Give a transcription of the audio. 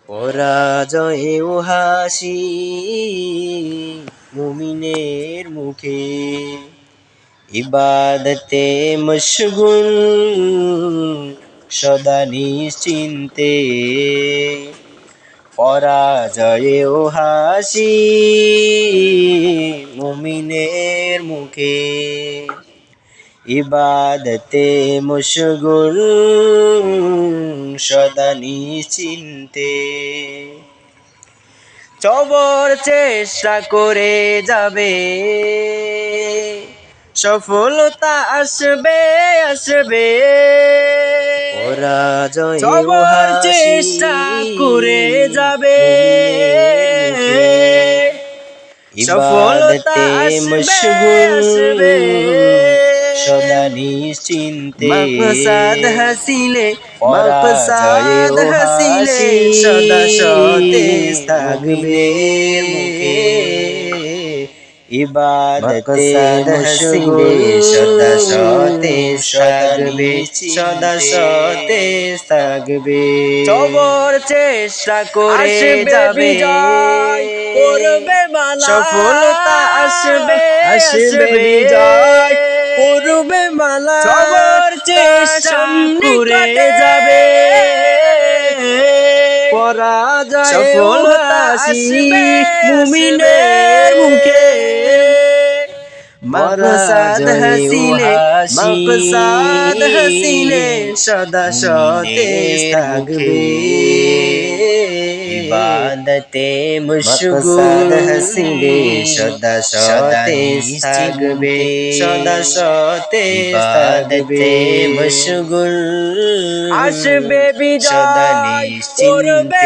পরাজয়েও হাসি মুমিনের মুখে, ইবাদতে মশগুল সদা নিশ্চিন্তে। পরাজয়েও হাসি মুমিনের মুখে, ইবাদতে মশগুল সদা নিশ্চিন্তে। চবর চেষ্টা করে যাবে, সফলতা আসবে আসবে। চবর চেষ্টা করে যাবে, সফলতা আসবে আসবে। সদা নিশ্চিন্তে মকসাদ হাসিলে, মকসাদ হাসিলে সদা সতেজ থাকবে মুখে। ইবাদতে হাসিলে সদা সতেজ থাকবে, সদা সতেজ থাকবে। চবর চেষ্টা করে যাবে, পড়বে মালা, সফলতা আসবে আসবে বিজয়। পড়বে মালা, চবর চেষ্টা করে যাবে, পরাজয় সফলতা আসবে মুমিনের মুখে। মকসাদ হাসিলে, মকসাদ হাসিলে সদা সতেজ থাকবে। ইবাদতে মশগুল হাসিলে সদা সতেজ থাকবে, সদা সতেজ থাকবে। মশগুল আসবে বিজয়, সদা নিশ্চিন্তে।